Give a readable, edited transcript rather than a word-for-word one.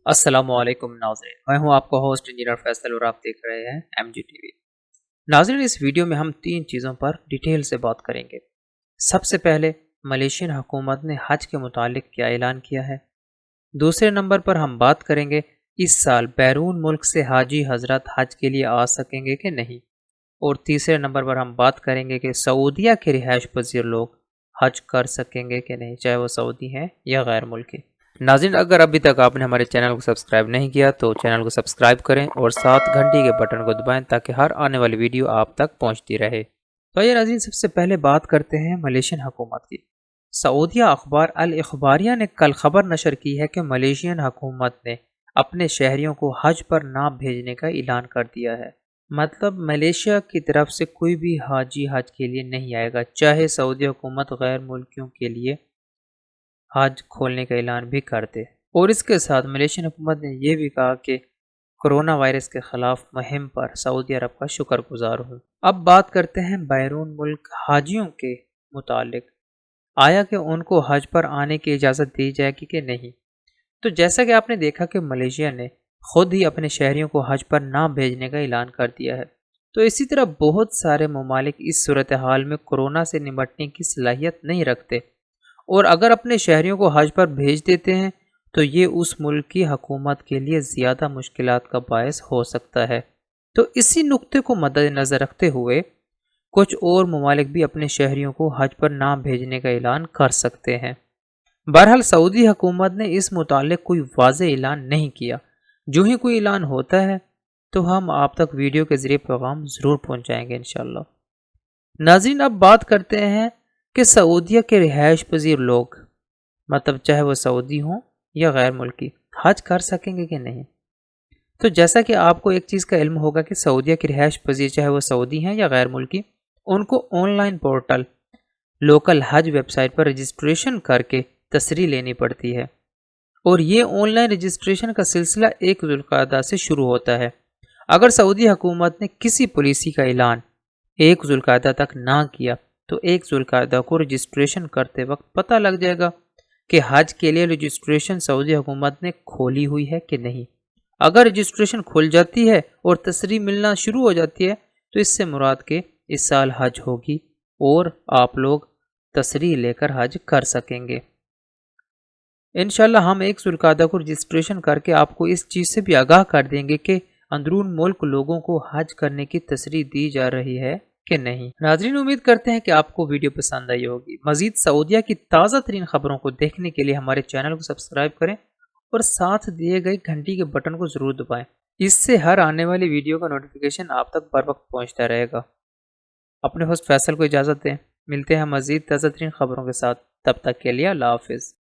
السلام علیکم ناظرین، میں ہوں آپ کا ہوسٹ انجینئر فیصل اور آپ دیکھ رہے ہیں ایم جی ٹی وی۔ ناظرین، اس ویڈیو میں ہم 3 چیزوں پر ڈیٹیل سے بات کریں گے۔ سب سے پہلے ملیشین حکومت نے حج کے متعلق کیا اعلان کیا ہے۔ دوسرے نمبر پر ہم بات کریں گے اس سال بیرون ملک سے حاجی حضرات حج کے لیے آ سکیں گے کہ نہیں، اور تیسرے نمبر پر ہم بات کریں گے کہ سعودیہ کے رہائش پذیر لوگ حج کر سکیں گے کہ نہیں، چاہے وہ سعودی ہیں یا غیر ملکی۔ ناظرین، اگر ابھی تک آپ نے ہمارے چینل کو سبسکرائب نہیں کیا تو چینل کو سبسکرائب کریں اور ساتھ گھنٹی کے بٹن کو دبائیں تاکہ ہر آنے والی ویڈیو آپ تک پہنچتی رہے۔ تو یہ ناظرین، سب سے پہلے بات کرتے ہیں ملیشین حکومت کی۔ سعودیہ اخبار الاخباریہ نے کل خبر نشر کی ہے کہ ملیشین حکومت نے اپنے شہریوں کو حج پر نہ بھیجنے کا اعلان کر دیا ہے۔ مطلب ملیشیا کی طرف سے کوئی بھی حاجی حج کے لیے نہیں آئے گا، چاہے سعودی حکومت غیر ملکیوں کے لیے حج کھولنے کا اعلان بھی کر دے۔ اور اس کے ساتھ ملیشین حکومت نے یہ بھی کہا کہ کرونا وائرس کے خلاف مہم پر سعودی عرب کا شکر گزار ہوں۔ اب بات کرتے ہیں بیرون ملک حاجیوں کے متعلق، آیا کہ ان کو حج پر آنے کی اجازت دی جائے گی کہ نہیں۔ تو جیسا کہ آپ نے دیکھا کہ ملیشیا نے خود ہی اپنے شہریوں کو حج پر نہ بھیجنے کا اعلان کر دیا ہے، تو اسی طرح بہت سارے ممالک اس صورتحال میں کورونا سے نمٹنے کی صلاحیت نہیں رکھتے، اور اگر اپنے شہریوں کو حج پر بھیج دیتے ہیں تو یہ اس ملک کی حکومت کے لیے زیادہ مشکلات کا باعث ہو سکتا ہے۔ تو اسی نقطے کو مد نظر رکھتے ہوئے کچھ اور ممالک بھی اپنے شہریوں کو حج پر نہ بھیجنے کا اعلان کر سکتے ہیں۔ بہرحال سعودی حکومت نے اس متعلق کوئی واضح اعلان نہیں کیا۔ جو ہی کوئی اعلان ہوتا ہے تو ہم آپ تک ویڈیو کے ذریعے پیغام ضرور پہنچائیں گے انشاءاللہ۔ ناظرین، اب بات کرتے ہیں کہ سعودیہ کے رہائش پذیر لوگ، مطلب چاہے وہ سعودی ہوں یا غیر ملکی، حج کر سکیں گے کہ نہیں۔ تو جیسا کہ آپ کو ایک چیز کا علم ہوگا کہ سعودیہ کے رہائش پذیر چاہے وہ سعودی ہیں یا غیر ملکی، ان کو آن لائن پورٹل لوکل حج ویب سائٹ پر رجسٹریشن کر کے تصریح لینی پڑتی ہے، اور یہ آن لائن رجسٹریشن کا سلسلہ 1 ذوالقعدہ سے شروع ہوتا ہے۔ اگر سعودی حکومت نے کسی پالیسی کا اعلان 1 ذوالقعدہ تک نہ کیا تو 1 ذوالقعدہ کو رجسٹریشن کرتے وقت پتہ لگ جائے گا کہ حج کے لیے رجسٹریشن سعودی حکومت نے کھولی ہوئی ہے کہ نہیں۔ اگر رجسٹریشن کھل جاتی ہے اور تصریح ملنا شروع ہو جاتی ہے تو اس سے مراد کہ اس سال حج ہوگی اور آپ لوگ تصریح لے کر حج کر سکیں گے۔ انشاءاللہ ہم 1 ذوالقعدہ کو رجسٹریشن کر کے آپ کو اس چیز سے بھی آگاہ کر دیں گے کہ اندرون ملک لوگوں کو حج کرنے کی تصریح دی جا رہی ہے کہ نہیں۔ ناظرین، امید کرتے ہیں کہ آپ کو ویڈیو پسند آئی ہوگی۔ مزید سعودیہ کی تازہ ترین خبروں کو دیکھنے کے لیے ہمارے چینل کو سبسکرائب کریں اور ساتھ دیے گئے گھنٹی کے بٹن کو ضرور دبائیں۔ اس سے ہر آنے والی ویڈیو کا نوٹیفیکیشن آپ تک بر وقت پہنچتا رہے گا۔ اپنے ہوسٹ فیصل کو اجازت دیں، ملتے ہیں مزید تازہ ترین خبروں کے ساتھ، تب تک کے لیے اللہ حافظ۔